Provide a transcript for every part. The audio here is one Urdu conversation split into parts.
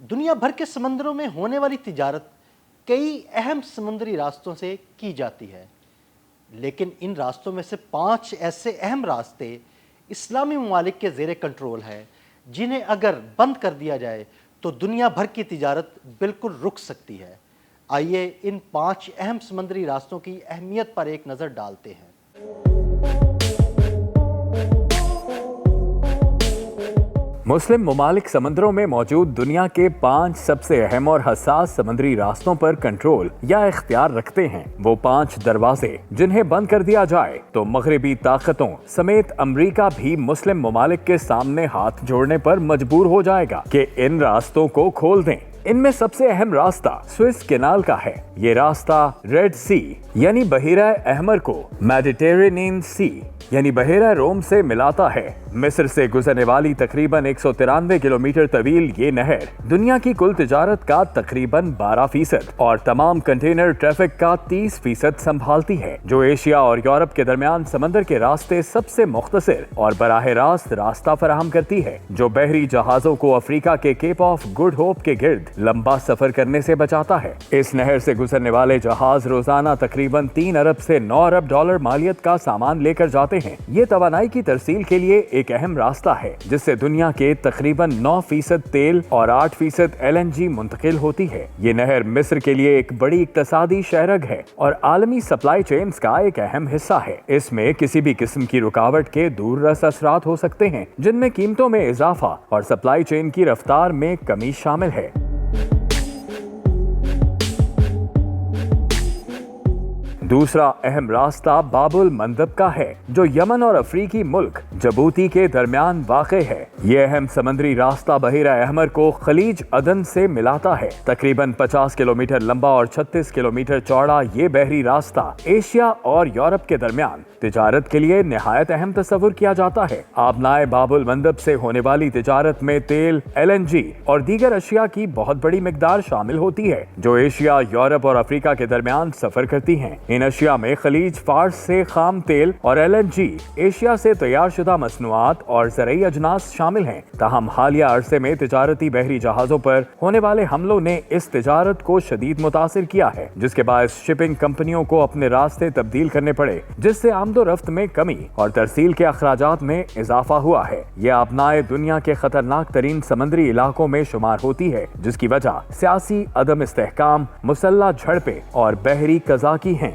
دنیا بھر کے سمندروں میں ہونے والی تجارت کئی اہم سمندری راستوں سے کی جاتی ہے، لیکن ان راستوں میں سے 5 ایسے اہم راستے اسلامی ممالک کے زیر کنٹرول ہیں جنہیں اگر بند کر دیا جائے تو دنیا بھر کی تجارت بالکل رک سکتی ہے۔ آئیے ان 5 اہم سمندری راستوں کی اہمیت پر ایک نظر ڈالتے ہیں۔ مسلم ممالک سمندروں میں موجود دنیا کے 5 سب سے اہم اور حساس سمندری راستوں پر کنٹرول یا اختیار رکھتے ہیں۔ وہ 5 دروازے جنہیں بند کر دیا جائے تو مغربی طاقتوں سمیت امریکہ بھی مسلم ممالک کے سامنے ہاتھ جوڑنے پر مجبور ہو جائے گا کہ ان راستوں کو کھول دیں۔ ان میں سب سے اہم راستہ سوئس کینال کا ہے۔ یہ راستہ ریڈ سی یعنی بحیرہ احمر کو میڈیٹرینین سی یعنی بحیرہ روم سے ملاتا ہے۔ مصر سے گزرنے والی تقریباً 193 کلومیٹر طویل یہ نہر دنیا کی کل تجارت کا تقریباً 12% اور تمام کنٹینر ٹریفک کا 30% سنبھالتی ہے، جو ایشیا اور یورپ کے درمیان سمندر کے راستے سب سے مختصر اور براہ راست راستہ فراہم کرتی ہے، جو بحری جہازوں کو افریقہ کے کیپ آف گڈ ہوپ کے گرد لمبا سفر کرنے سے بچاتا ہے۔ اس نہر سے گزرنے والے جہاز روزانہ تقریباً 3 ارب سے 9 ارب ڈالر مالیت کا سامان لے کر جاتے ہیں۔ یہ توانائی کی ترسیل کے لیے ایک اہم راستہ ہے جس سے دنیا کے تقریباً 9% تیل اور 8% LNG منتقل ہوتی ہے۔ یہ نہر مصر کے لیے ایک بڑی اقتصادی شہرگ ہے اور عالمی سپلائی چینز کا ایک اہم حصہ ہے۔ اس میں کسی بھی قسم کی رکاوٹ کے دور رس اثرات ہو سکتے ہیں، جن میں قیمتوں میں اضافہ اور سپلائی چین کی رفتار میں کمی شامل ہے۔ دوسرا اہم راستہ باب المندب کا ہے، جو یمن اور افریقی ملک جبوتی کے درمیان واقع ہے۔ یہ اہم سمندری راستہ بحیرہ احمر کو خلیج عدن سے ملاتا ہے۔ تقریباً 50 کلومیٹر لمبا اور 36 کلومیٹر چوڑا یہ بحری راستہ ایشیا اور یورپ کے درمیان تجارت کے لیے نہایت اہم تصور کیا جاتا ہے۔ آبنائے باب المندب سے ہونے والی تجارت میں تیل، LNG اور دیگر اشیاء کی بہت بڑی مقدار شامل ہوتی ہے، جو ایشیا، یورپ اور افریقہ کے درمیان سفر کرتی ہیں۔ ان اشیاء میں خلیج فارس سے خام تیل اور LNG، ایشیا سے تیار شدہ مصنوعات اور زرعی اجناس شامل ہیں۔ تاہم حالیہ عرصے میں تجارتی بحری جہازوں پر ہونے والے حملوں نے اس تجارت کو شدید متاثر کیا ہے، جس کے باعث شپنگ کمپنیوں کو اپنے راستے تبدیل کرنے پڑے، جس سے آمد و رفت میں کمی اور ترسیل کے اخراجات میں اضافہ ہوا ہے۔ یہ آبنائے دنیا کے خطرناک ترین سمندری علاقوں میں شمار ہوتی ہے، جس کی وجہ سیاسی عدم استحکام، مسلح جھڑپیں اور بحری قزاقی ہیں۔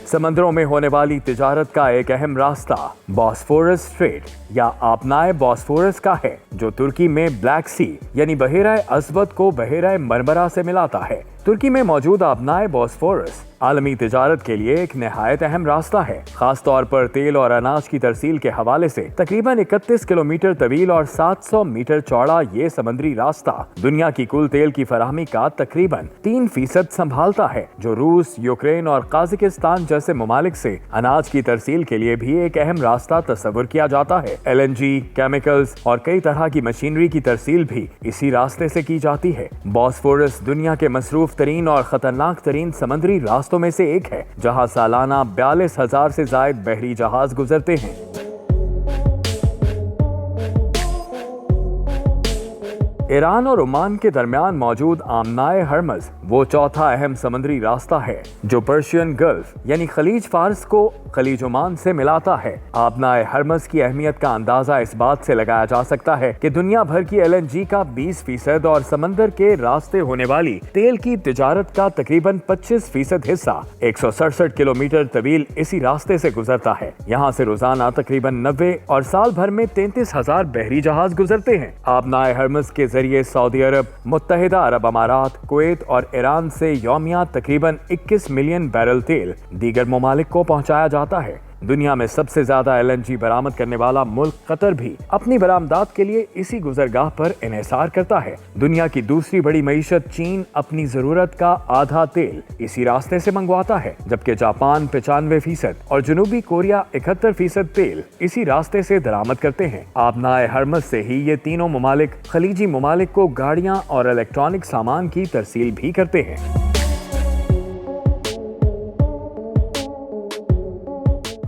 سمندروں میں ہونے والی تجارت کا ایک اہم راستہ بوسفورس اسٹریٹ یا آبنائے بوسفورس کا ہے، جو ترکی میں بلیک سی یعنی بحیرہ اسود کو بحیرہ مرمرہ سے ملاتا ہے۔ ترکی میں موجود آبنائے بوسفورس عالمی تجارت کے لیے ایک نہایت اہم راستہ ہے، خاص طور پر تیل اور اناج کی ترسیل کے حوالے سے۔ تقریباً 31 کلومیٹر طویل اور 700 میٹر چوڑا یہ سمندری راستہ دنیا کی کل تیل کی فراہمی کا تقریباً 3% سنبھالتا ہے، جو روس، یوکرین اور قازقستان جیسے ممالک سے اناج کی ترسیل کے لیے بھی ایک اہم راستہ تصور کیا جاتا ہے۔ LNG، کیمیکلز اور کئی طرح کی مشینری کی ترسیل بھی اسی راستے سے کی جاتی ہے۔ بوسفورس دنیا کے مصروف ترین اور خطرناک ترین سمندری راستوں میں سے ایک ہے، جہاں سالانہ 42,000 سے زائد بحری جہاز گزرتے ہیں۔ ایران اور عمان کے درمیان موجود آمنائے ہرمز وہ چوتھا اہم سمندری راستہ ہے، جو پرشین گلف یعنی خلیج فارس کو خلیج عمان سے ملاتا ہے۔ آبنائے ہرمز کی اہمیت کا اندازہ اس بات سے لگایا جا سکتا ہے کہ دنیا بھر کی LNG کا 20% اور سمندر کے راستے ہونے والی تیل کی تجارت کا تقریباً 25% حصہ 167 کلومیٹر طویل اسی راستے سے گزرتا ہے۔ یہاں سے روزانہ تقریباً 90 اور سال بھر میں 33,000 بحری جہاز گزرتے ہیں۔ آبنائے ہرمز کے ذریعے سعودی عرب، متحدہ عرب امارات، کویت اور ایران سے یومیہ تقریباً 21 ملین بیرل تیل دیگر ممالک کو پہنچایا جاتا ہے۔ دنیا میں سب سے زیادہ LNG برآمد کرنے والا ملک قطر بھی اپنی برآمدات کے لیے اسی گزرگاہ پر انحصار کرتا ہے۔ دنیا کی دوسری بڑی معیشت چین اپنی ضرورت کا آدھا تیل اسی راستے سے منگواتا ہے، جبکہ جاپان 95% اور جنوبی کوریا 71% تیل اسی راستے سے درآمد کرتے ہیں۔ آبنائے ہرمز سے ہی یہ تینوں ممالک خلیجی ممالک کو گاڑیاں اور الیکٹرانک سامان کی ترسیل بھی کرتے ہیں۔